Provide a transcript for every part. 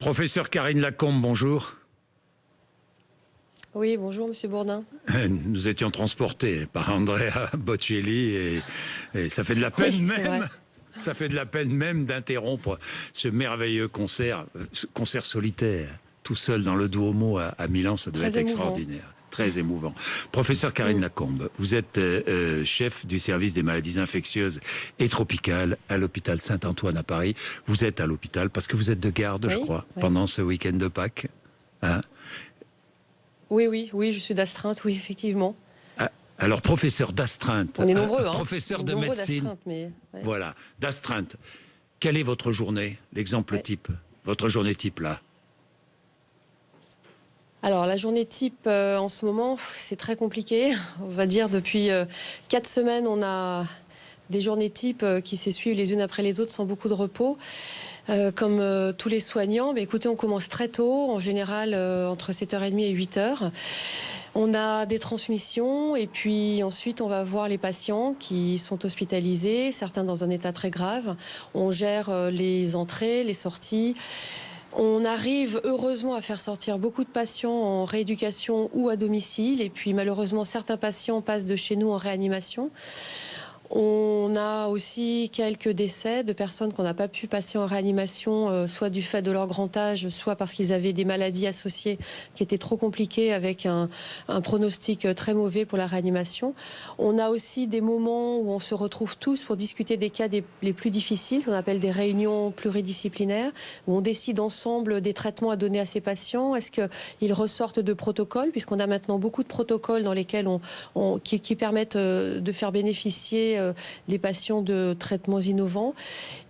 Professeur Karine Lacombe, bonjour. Oui, bonjour Monsieur Bourdin. Nous étions transportés par Andrea Bocelli et ça fait de la peine même. Ça fait de la peine même d'interrompre ce merveilleux concert solitaire, tout seul dans le Duomo à Milan. Ça devait être extraordinaire. Très émouvant. Professeur Karine Lacombe, vous êtes chef du service des maladies infectieuses et tropicales à l'hôpital Saint-Antoine à Paris. Vous êtes à l'hôpital parce que vous êtes de garde, je crois, pendant ce week-end de Pâques. Hein? Oui, je suis d'astreinte, oui, effectivement. Alors, professeur d'astreinte, on est nombreux, professeur de médecine, voilà, d'astreinte. Quelle est votre journée, l'exemple type, votre journée type là? Alors, la journée type, en ce moment, c'est très compliqué. On va dire, depuis 4 semaines, on a des journées types qui s'essuivent les unes après les autres sans beaucoup de repos. Comme tous les soignants, mais écoutez, on commence très tôt, en général entre 7h30 et 8h. On a des transmissions et puis ensuite on va voir les patients qui sont hospitalisés, certains dans un état très grave. On gère les entrées, les sorties. On arrive heureusement à faire sortir beaucoup de patients en rééducation ou à domicile. Et puis malheureusement, certains patients passent de chez nous en réanimation. On a aussi quelques décès de personnes qu'on n'a pas pu passer en réanimation, soit du fait de leur grand âge, soit parce qu'ils avaient des maladies associées qui étaient trop compliquées avec un pronostic très mauvais pour la réanimation. On a aussi des moments où on se retrouve tous pour discuter des cas les plus difficiles, qu'on appelle des réunions pluridisciplinaires, où on décide ensemble des traitements à donner à ces patients. Est-ce qu'ils ressortent de protocoles, puisqu'on a maintenant beaucoup de protocoles dans lesquels qui permettent de faire bénéficier les patients de traitements innovants.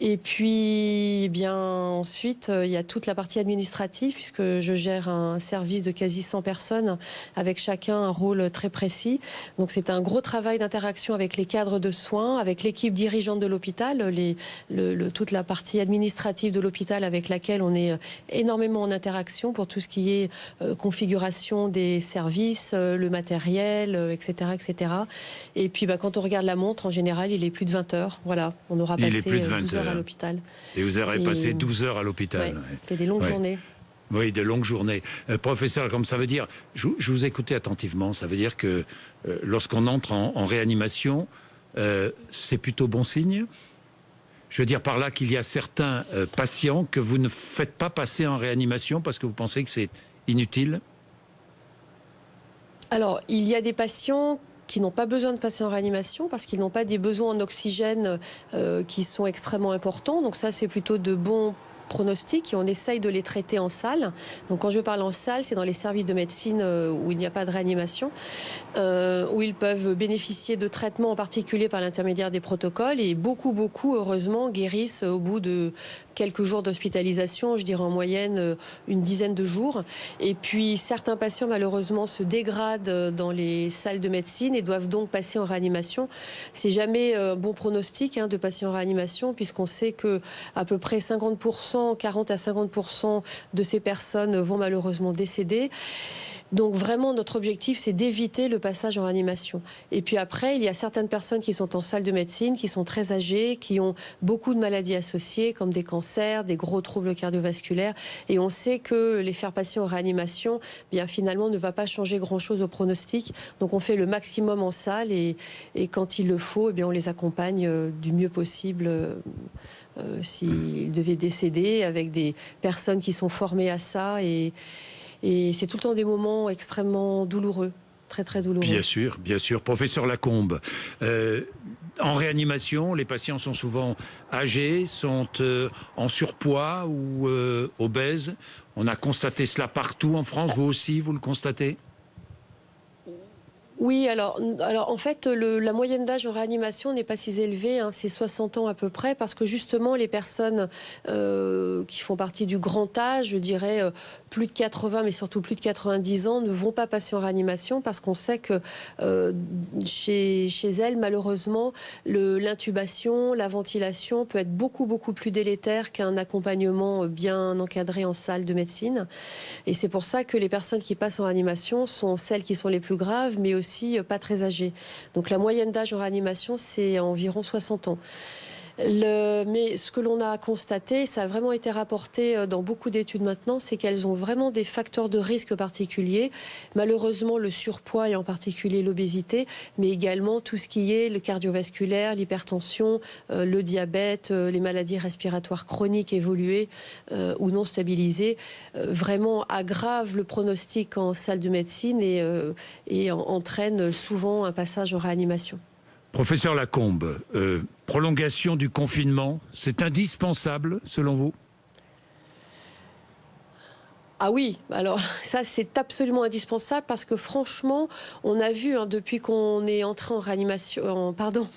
Et puis, ensuite, il y a toute la partie administrative, puisque je gère un service de quasi 100 personnes, avec chacun un rôle très précis. Donc, c'est un gros travail d'interaction avec les cadres de soins, avec l'équipe dirigeante de l'hôpital, toute la partie administrative de l'hôpital avec laquelle on est énormément en interaction pour tout ce qui est configuration des services, le matériel, etc., etc. Et puis, quand on regarde la montre, en général, il est plus de 20 heures. Voilà, on aura passé 12 heures à l'hôpital. Et vous aurez passé 12 heures à l'hôpital. C'était des longues journées. Oui, de longues journées. Professeur, comme ça veut dire, je vous écoutais attentivement, ça veut dire que lorsqu'on entre en réanimation, c'est plutôt bon signe? Je veux dire par là qu'il y a certains patients que vous ne faites pas passer en réanimation parce que vous pensez que c'est inutile? Alors, il y a des patients qui n'ont pas besoin de passer en réanimation parce qu'ils n'ont pas des besoins en oxygène qui sont extrêmement importants. Donc ça, c'est plutôt de bons pronostics et on essaye de les traiter en salle. Donc quand je parle en salle, c'est dans les services de médecine où il n'y a pas de réanimation, où ils peuvent bénéficier de traitements en particulier par l'intermédiaire des protocoles et beaucoup, heureusement, guérissent au bout de quelques jours d'hospitalisation, je dirais en moyenne une dizaine de jours. Et puis certains patients malheureusement se dégradent dans les salles de médecine et doivent donc passer en réanimation. C'est jamais un bon pronostic de passer en réanimation puisqu'on sait que à peu près 50%, 40 à 50% de ces personnes vont malheureusement décéder. Donc vraiment, notre objectif, c'est d'éviter le passage en réanimation. Et puis après, il y a certaines personnes qui sont en salle de médecine, qui sont très âgées, qui ont beaucoup de maladies associées, comme des cancers, des gros troubles cardiovasculaires. Et on sait que les faire passer en réanimation, finalement, ne va pas changer grand-chose au pronostic. Donc on fait le maximum en salle et quand il le faut, on les accompagne du mieux possible. S'ils devaient décéder, avec des personnes qui sont formées à ça et c'est tout le temps des moments extrêmement douloureux, très très douloureux. Bien sûr. Professeur Lacombe, en réanimation, les patients sont souvent âgés, sont en surpoids ou obèses. On a constaté cela partout en France, vous aussi, vous le constatez ? Oui, alors en fait, la moyenne d'âge en réanimation n'est pas si élevée, c'est 60 ans à peu près, parce que justement, les personnes qui font partie du grand âge, je dirais plus de 80, mais surtout plus de 90 ans, ne vont pas passer en réanimation, parce qu'on sait que chez elles, malheureusement, l'intubation, la ventilation peut être beaucoup plus délétère qu'un accompagnement bien encadré en salle de médecine. Et c'est pour ça que les personnes qui passent en réanimation sont celles qui sont les plus graves, mais aussi pas très âgées. Donc la moyenne d'âge en réanimation, c'est environ 60 ans. Mais ce que l'on a constaté, ça a vraiment été rapporté dans beaucoup d'études maintenant, c'est qu'elles ont vraiment des facteurs de risque particuliers. Malheureusement, le surpoids et en particulier l'obésité, mais également tout ce qui est le cardiovasculaire, l'hypertension, le diabète, les maladies respiratoires chroniques évoluées ou non stabilisées, vraiment aggravent le pronostic en salle de médecine et entraînent souvent un passage en réanimation. Professeur Lacombe, prolongation du confinement, c'est indispensable selon vous ? Ah oui, alors ça c'est absolument indispensable parce que franchement, on a vu depuis qu'on est entré en réanimation,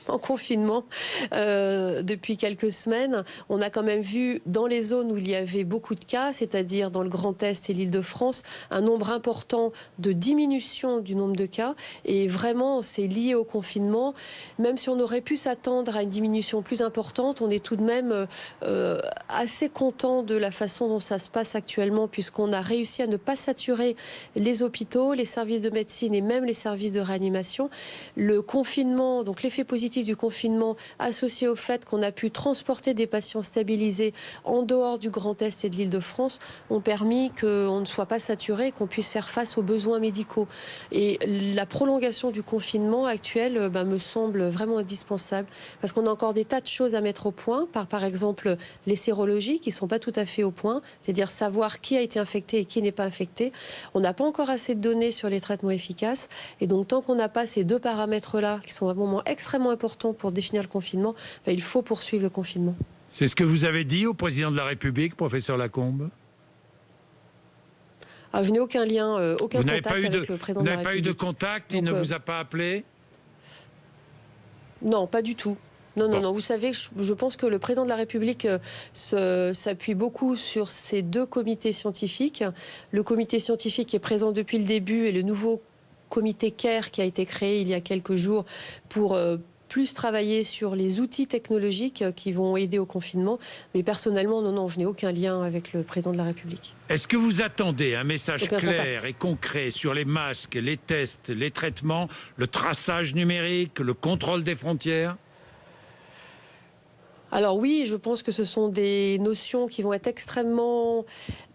en confinement depuis quelques semaines, on a quand même vu dans les zones où il y avait beaucoup de cas, c'est-à-dire dans le Grand Est et l'Île-de-France, un nombre important de diminution du nombre de cas et vraiment c'est lié au confinement. Même si on aurait pu s'attendre à une diminution plus importante, on est tout de même assez content de la façon dont ça se passe actuellement puisqu'on a réussi à ne pas saturer les hôpitaux, les services de médecine et même les services de réanimation. Le confinement, donc l'effet positif du confinement associé au fait qu'on a pu transporter des patients stabilisés en dehors du Grand Est et de l'Île-de-France ont permis qu'on ne soit pas saturé et qu'on puisse faire face aux besoins médicaux. Et la prolongation du confinement actuel me semble vraiment indispensable parce qu'on a encore des tas de choses à mettre au point, par exemple les sérologies qui ne sont pas tout à fait au point, c'est-à-dire savoir qui a été infecté et qui n'est pas infecté. On n'a pas encore assez de données sur les traitements efficaces. Et donc, tant qu'on n'a pas ces deux paramètres-là, qui sont un moment extrêmement important pour définir le confinement, il faut poursuivre le confinement. C'est ce que vous avez dit au président de la République, professeur Lacombe ? Je n'ai aucun lien, aucun contact avec le président de la République. Vous n'avez pas eu de contact ? Il ne vous a pas appelé ? Non, pas du tout. Non. Vous savez, je pense que le président de la République s'appuie beaucoup sur ces deux comités scientifiques. Le comité scientifique est présent depuis le début et le nouveau comité CARE qui a été créé il y a quelques jours pour plus travailler sur les outils technologiques qui vont aider au confinement. Mais personnellement, non, je n'ai aucun lien avec le président de la République. Est-ce que vous attendez un message clair contact et concret sur les masques, les tests, les traitements, le traçage numérique, le contrôle des frontières ? Alors oui, je pense que ce sont des notions qui vont être extrêmement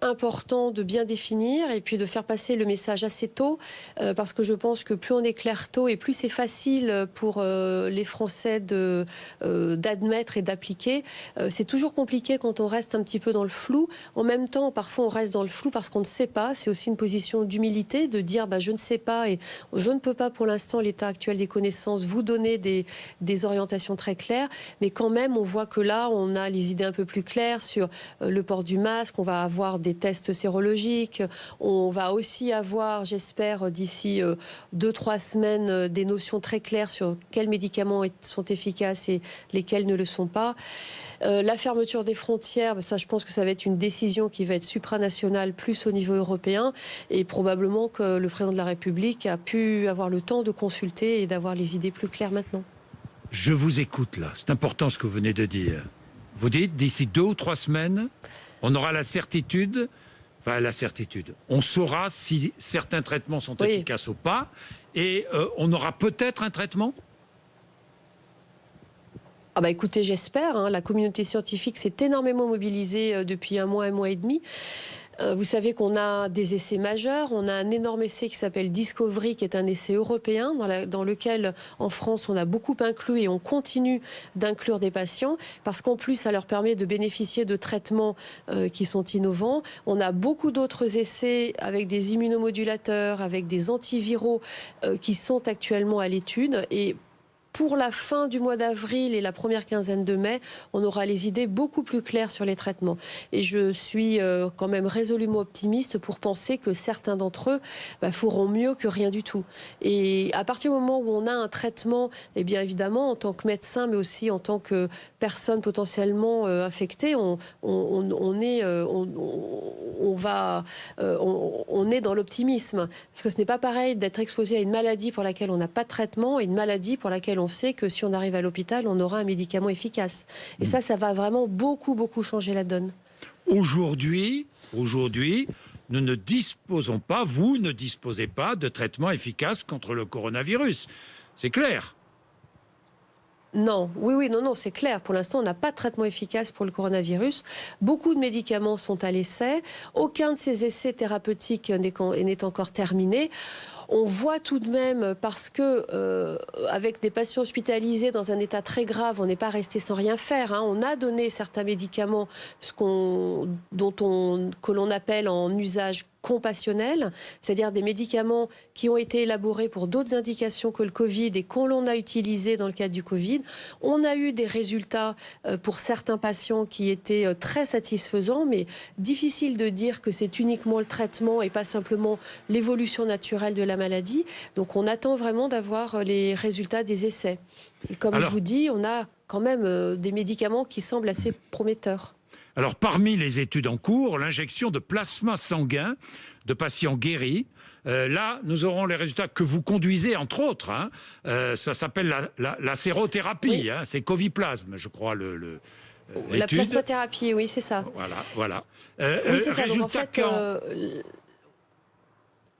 importantes de bien définir et puis de faire passer le message assez tôt parce que je pense que plus on éclaire tôt et plus c'est facile pour les Français d'admettre et d'appliquer. C'est toujours compliqué quand on reste un petit peu dans le flou. En même temps, parfois on reste dans le flou parce qu'on ne sait pas. C'est aussi une position d'humilité de dire je ne sais pas et je ne peux pas pour l'instant, l'état actuel des connaissances, vous donner des orientations très claires. Mais quand même, on voit que là, on a les idées un peu plus claires sur le port du masque, on va avoir des tests sérologiques, on va aussi avoir, j'espère, d'ici 2-3 semaines, des notions très claires sur quels médicaments sont efficaces et lesquels ne le sont pas. La fermeture des frontières, ça, je pense que ça va être une décision qui va être supranationale plus au niveau européen et probablement que le président de la République a pu avoir le temps de consulter et d'avoir les idées plus claires maintenant. Je vous écoute là, c'est important ce que vous venez de dire. Vous dites, d'ici 2 ou 3 semaines, on aura la certitude, on saura si certains traitements sont efficaces ou pas, et on aura peut-être un traitement ? Écoutez, j'espère. La communauté scientifique s'est énormément mobilisée depuis un mois et demi. Vous savez qu'on a des essais majeurs. On a un énorme essai qui s'appelle Discovery, qui est un essai européen dans lequel, en France, on a beaucoup inclus et on continue d'inclure des patients parce qu'en plus, ça leur permet de bénéficier de traitements qui sont innovants. On a beaucoup d'autres essais avec des immunomodulateurs, avec des antiviraux qui sont actuellement à l'étude et pour la fin du mois d'avril et la première quinzaine de mai, on aura les idées beaucoup plus claires sur les traitements. Et je suis quand même résolument optimiste pour penser que certains d'entre eux feront mieux que rien du tout. Et à partir du moment où on a un traitement, eh bien évidemment, en tant que médecin, mais aussi en tant que personne potentiellement infectée, on est dans l'optimisme. Parce que ce n'est pas pareil d'être exposé à une maladie pour laquelle on n'a pas de traitement et une maladie pour laquelle on sait que si on arrive à l'hôpital, on aura un médicament efficace. Et ça va vraiment beaucoup changer la donne. Aujourd'hui, nous ne disposons pas, vous ne disposez pas de traitement efficace contre le coronavirus. C'est clair. Non, non, c'est clair. Pour l'instant, on n'a pas de traitement efficace pour le coronavirus. Beaucoup de médicaments sont à l'essai. Aucun de ces essais thérapeutiques n'est encore terminé. On voit tout de même, parce que avec des patients hospitalisés dans un état très grave, on n'est pas resté sans rien faire. On a donné certains médicaments que l'on appelle en usage compassionnel, c'est-à-dire des médicaments qui ont été élaborés pour d'autres indications que le Covid et qu'on l'on a utilisés dans le cadre du Covid. On a eu des résultats pour certains patients qui étaient très satisfaisants, mais difficile de dire que c'est uniquement le traitement et pas simplement l'évolution naturelle de la maladie. Donc on attend vraiment d'avoir les résultats des essais. Et comme je vous dis, on a quand même des médicaments qui semblent assez prometteurs. Alors, parmi les études en cours, l'injection de plasma sanguin de patients guéris. Là, nous aurons les résultats que vous conduisez, entre autres. Ça s'appelle la sérothérapie. Oui. C'est Coviplasme, je crois, la plasmathérapie, oui, c'est ça. Voilà. Oui, c'est ça. Donc, en fait,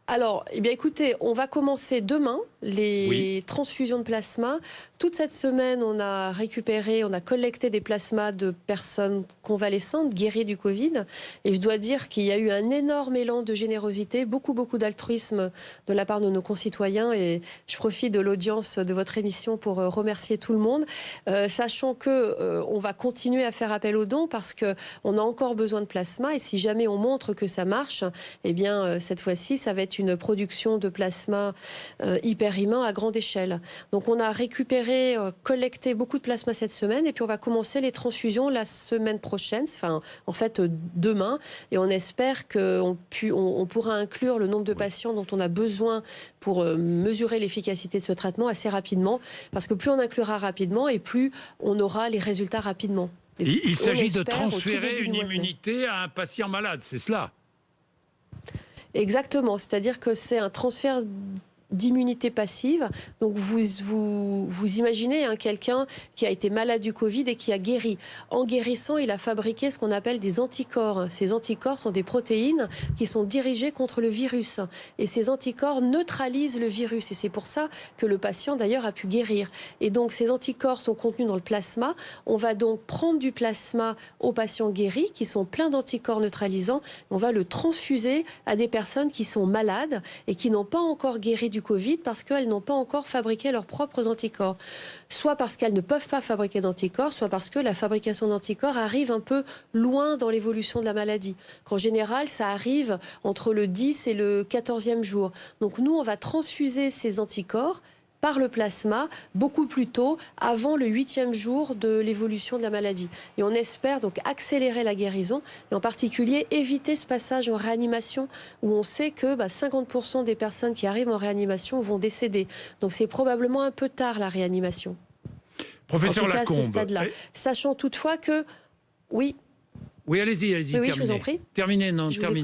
alors, eh bien, écoutez, on va commencer demain les transfusions de plasma. Toute cette semaine, on a collecté des plasmas de personnes convalescentes, guéries du Covid. Et je dois dire qu'il y a eu un énorme élan de générosité, beaucoup d'altruisme de la part de nos concitoyens. Et je profite de l'audience de votre émission pour remercier tout le monde, sachant que on va continuer à faire appel aux dons parce qu'on a encore besoin de plasma. Et si jamais on montre que ça marche, eh bien, cette fois-ci, ça va être une production de plasma hyper-humain à grande échelle. Donc on a collecté beaucoup de plasma cette semaine et puis on va commencer les transfusions la semaine prochaine, demain, et on espère qu'on pourra inclure le nombre de patients dont on a besoin pour mesurer l'efficacité de ce traitement assez rapidement, parce que plus on inclura rapidement et plus on aura les résultats rapidement. Il s'agit de transférer une immunité à un patient malade, c'est cela ? Exactement, c'est-à-dire que c'est un transfert d'immunité passive. Donc vous imaginez quelqu'un qui a été malade du Covid et qui a guéri. En guérissant, il a fabriqué ce qu'on appelle des anticorps. Ces anticorps sont des protéines qui sont dirigées contre le virus. Et ces anticorps neutralisent le virus. Et c'est pour ça que le patient, d'ailleurs, a pu guérir. Et donc ces anticorps sont contenus dans le plasma. On va donc prendre du plasma aux patients guéris qui sont pleins d'anticorps neutralisants. On va le transfuser à des personnes qui sont malades et qui n'ont pas encore guéri du Covid parce qu'elles n'ont pas encore fabriqué leurs propres anticorps. Soit parce qu'elles ne peuvent pas fabriquer d'anticorps, soit parce que la fabrication d'anticorps arrive un peu loin dans l'évolution de la maladie. Qu'en général, ça arrive entre le 10 et le 14e jour. Donc nous, on va transfuser ces anticorps par le plasma beaucoup plus tôt, avant le 8e jour de l'évolution de la maladie. Et on espère donc accélérer la guérison, et en particulier éviter ce passage en réanimation où on sait que 50% des personnes qui arrivent en réanimation vont décéder. Donc c'est probablement un peu tard la réanimation. Professeur Lacombe. À ce stade-là. Sachant toutefois que... Oui, allez-y, oui, je vous en prie. Terminez,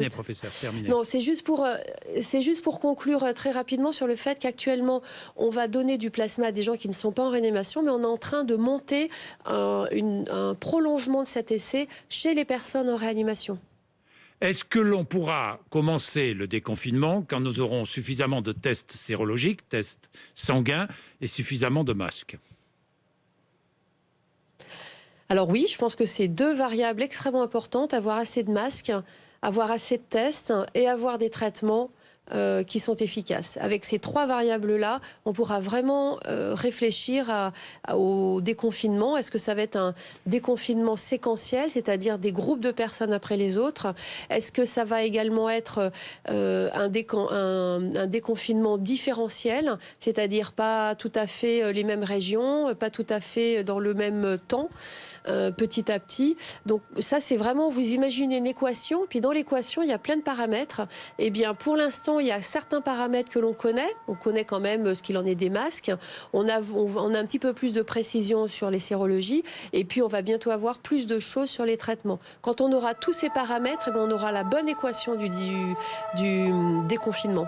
professeur, terminez. Non, c'est juste pour conclure très rapidement sur le fait qu'actuellement, on va donner du plasma à des gens qui ne sont pas en réanimation, mais on est en train de monter un prolongement de cet essai chez les personnes en réanimation. Est-ce que l'on pourra commencer le déconfinement quand nous aurons suffisamment de tests sérologiques, tests sanguins et suffisamment de masques ? Alors oui, je pense que c'est deux variables extrêmement importantes, avoir assez de masques, avoir assez de tests et avoir des traitements qui sont efficaces. Avec ces trois variables-là, on pourra vraiment réfléchir au déconfinement. Est-ce que ça va être un déconfinement séquentiel, c'est-à-dire des groupes de personnes après les autres? Est-ce que ça va également être un déconfinement différentiel, c'est-à-dire pas tout à fait les mêmes régions, pas tout à fait dans le même temps, petit à petit? Donc ça, c'est vraiment, vous imaginez une équation, puis dans l'équation, il y a plein de paramètres. Eh bien, pour l'instant, il y a certains paramètres que l'on connaît. On connaît quand même ce qu'il en est des masques. On a un petit peu plus de précision sur les sérologies. Et puis, on va bientôt avoir plus de choses sur les traitements. Quand on aura tous ces paramètres, eh bien, on aura la bonne équation du déconfinement.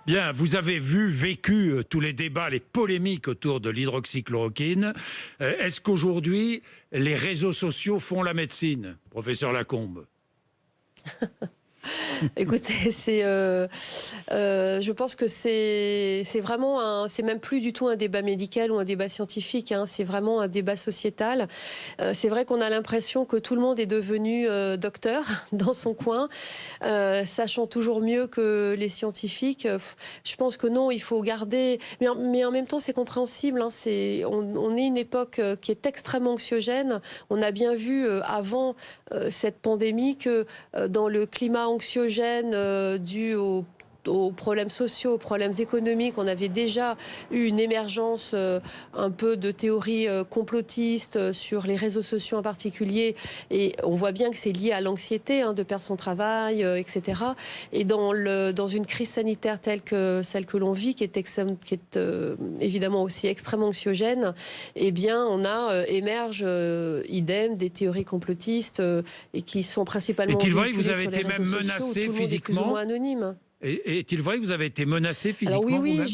Bien, vous avez vécu tous les débats, les polémiques autour de l'hydroxychloroquine. Est-ce qu'aujourd'hui, les réseaux sociaux font la médecine, professeur Lacombe? Écoutez, je pense que c'est vraiment c'est même plus du tout un débat médical ou un débat scientifique, hein, c'est vraiment un débat sociétal. C'est vrai qu'on a l'impression que tout le monde est devenu docteur dans son coin, sachant toujours mieux que les scientifiques. Je pense que non, il faut garder, mais en même temps c'est compréhensible, hein, on est une époque qui est extrêmement anxiogène. On a bien vu avant cette pandémie que dans le climat anxiogène dû aux problèmes sociaux, aux problèmes économiques. On avait déjà eu une émergence un peu de théories complotistes sur les réseaux sociaux en particulier. Et on voit bien que c'est lié à l'anxiété de perdre son travail, etc. Et dans une crise sanitaire telle que celle que l'on vit, qui est évidemment aussi extrêmement anxiogène, eh bien, on a émerge idem des théories complotistes et qui sont principalement Est-il vrai que vous véhiculées avez sur les été réseaux même sociaux, menacé où tout le monde est plus ou physiquement moins anonyme. Est-il vrai que vous avez été menacé physiquement? Alors oui, vous-même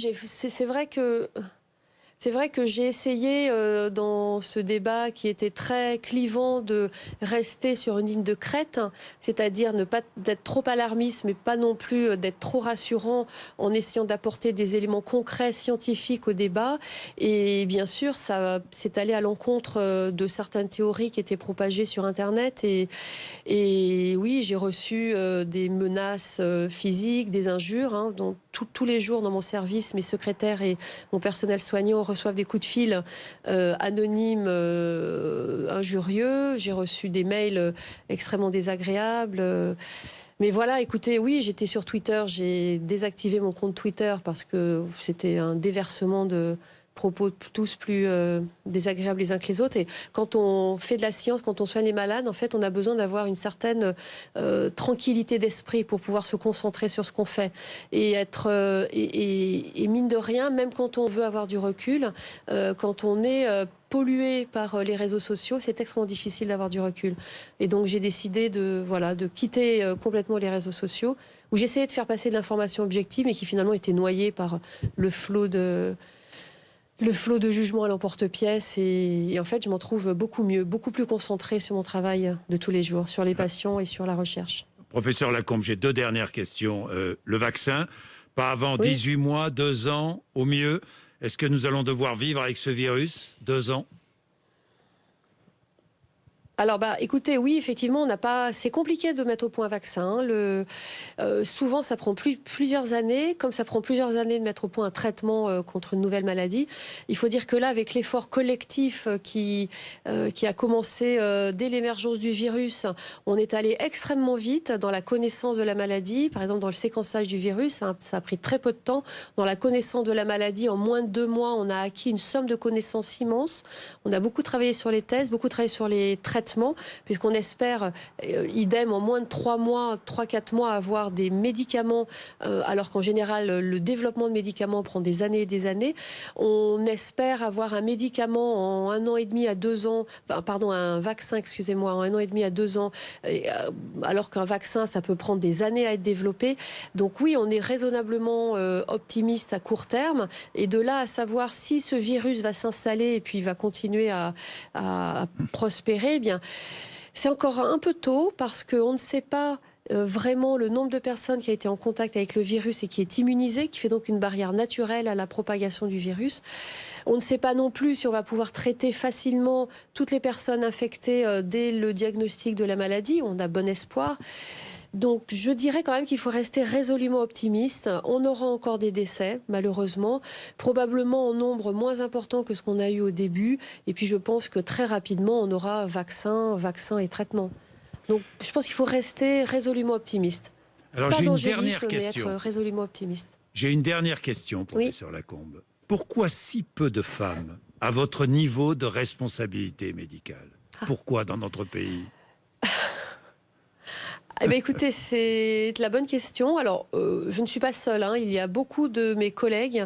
c'est vrai que j'ai essayé dans ce débat qui était très clivant de rester sur une ligne de crête, c'est-à-dire ne pas d'être trop alarmiste, mais pas non plus d'être trop rassurant, en essayant d'apporter des éléments concrets, scientifiques au débat. Et bien sûr, ça s'est allé à l'encontre de certaines théories qui étaient propagées sur Internet. Et oui, j'ai reçu des menaces physiques, des injures, hein, dont tous les jours dans mon service, mes secrétaires et mon personnel soignant reçoivent des coups de fil anonymes, injurieux. J'ai reçu des mails extrêmement désagréables. Mais voilà, écoutez, oui, j'étais sur Twitter. J'ai désactivé mon compte Twitter parce que c'était un déversement de propos tous plus désagréables les uns que les autres. Et quand on fait de la science, quand on soigne les malades, en fait, on a besoin d'avoir une certaine tranquillité d'esprit pour pouvoir se concentrer sur ce qu'on fait. Et être et mine de rien, même quand on veut avoir du recul, quand on est pollué par les réseaux sociaux, c'est extrêmement difficile d'avoir du recul. Et donc j'ai décidé de quitter complètement les réseaux sociaux, où j'essayais de faire passer de l'information objective, mais qui finalement était noyée par le flot de jugement à l'emporte-pièce. Et en fait, je m'en trouve beaucoup mieux, beaucoup plus concentrée sur mon travail de tous les jours, sur les patients et sur la recherche. Professeur Lacombe, j'ai deux dernières questions. Le vaccin, pas avant 18 mois, 2 ans au mieux. Est-ce que nous allons devoir vivre avec ce virus 2 ans? Alors, écoutez, oui, effectivement, c'est compliqué de mettre au point un vaccin. Souvent, ça prend plusieurs années. Comme ça prend plusieurs années de mettre au point un traitement contre une nouvelle maladie. Il faut dire que là, avec l'effort collectif qui a commencé dès l'émergence du virus, on est allé extrêmement vite dans la connaissance de la maladie. Par exemple, dans le séquençage du virus, ça a pris très peu de temps. Dans la connaissance de la maladie, en moins de 2 mois, on a acquis une somme de connaissances immense. On a beaucoup travaillé sur les tests, beaucoup travaillé sur les traitements, puisqu'on espère, idem, en moins de 3-4 mois, avoir des médicaments, alors qu'en général, le développement de médicaments prend des années et des années. On espère avoir un médicament en 1 an et demi à 2 ans, un vaccin, excusez-moi, en 1 an et demi à 2 ans, alors qu'un vaccin, ça peut prendre des années à être développé. Donc oui, on est raisonnablement optimiste à court terme, et de là à savoir si ce virus va s'installer et puis va continuer à prospérer, eh bien, c'est encore un peu tôt parce qu'on ne sait pas vraiment le nombre de personnes qui a été en contact avec le virus et qui est immunisé, qui fait donc une barrière naturelle à la propagation du virus. On ne sait pas non plus si on va pouvoir traiter facilement toutes les personnes infectées dès le diagnostic de la maladie. On a bon espoir. Donc je dirais quand même qu'il faut rester résolument optimiste. On aura encore des décès, malheureusement, probablement en nombre moins important que ce qu'on a eu au début. Et puis je pense que très rapidement, on aura vaccin et traitement. Donc je pense qu'il faut rester résolument optimiste. Alors pas j'ai une d'angélisme, dernière mais question. être résolument optimiste. J'ai une dernière question, professeur Lacombe. Pourquoi si peu de femmes à votre niveau de responsabilité médicale? Pourquoi dans notre pays? Eh bien, écoutez, c'est la bonne question. Alors, je ne suis pas seule, hein. Il y a beaucoup de mes collègues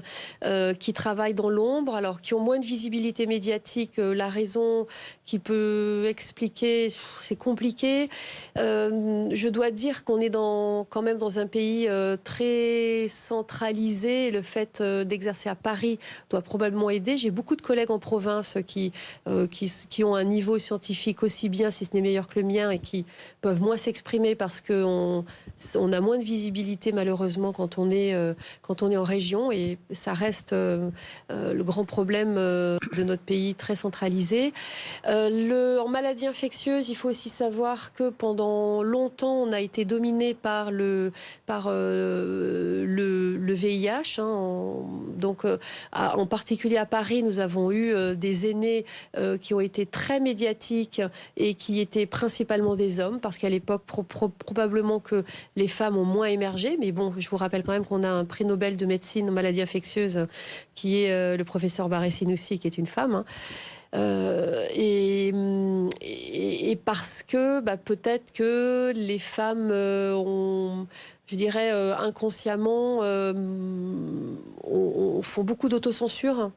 qui travaillent dans l'ombre, alors qui ont moins de visibilité médiatique. La raison qui peut expliquer, c'est compliqué. Je dois dire qu'on est quand même dans un pays très centralisé. Le fait d'exercer à Paris doit probablement aider. J'ai beaucoup de collègues en province qui ont un niveau scientifique aussi bien, si ce n'est meilleur que le mien, et qui peuvent moins s'exprimer parce qu'on a moins de visibilité malheureusement quand on est en région, et ça reste le grand problème de notre pays très centralisé. En maladie infectieuse, il faut aussi savoir que pendant longtemps, on a été dominé par le VIH. Donc, en particulier à Paris, nous avons eu des aînés qui ont été très médiatiques et qui étaient principalement des hommes, parce qu'à l'époque, probablement que les femmes ont moins émergé. Mais bon, je vous rappelle quand même qu'on a un prix Nobel de médecine en maladie infectieuse qui est le professeur Barré-Sinoussi, qui est une femme. Et parce que peut-être que les femmes ont, je dirais, inconsciemment, font beaucoup d'autocensure.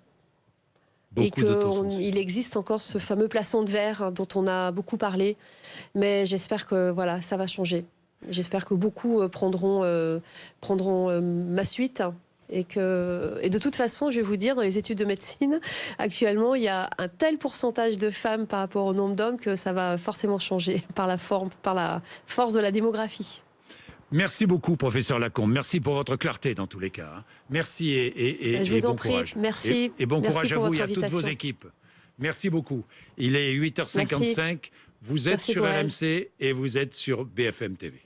Et qu'il existe encore ce fameux plafond de verre dont on a beaucoup parlé. Mais j'espère que voilà, ça va changer. J'espère que beaucoup prendront ma suite. Et de toute façon, je vais vous dire, dans les études de médecine, actuellement, il y a un tel pourcentage de femmes par rapport au nombre d'hommes que ça va forcément changer par la force de la démographie. Merci beaucoup, professeur Lacombe. Merci pour votre clarté dans tous les cas. Merci et je vous en bon prie. courage. Merci. Et bon courage à vous et à invitation. toutes vos équipes. Merci beaucoup. Il est 8h55. Merci. Vous êtes Merci sur Gwenaël. RMC et vous êtes sur BFM TV.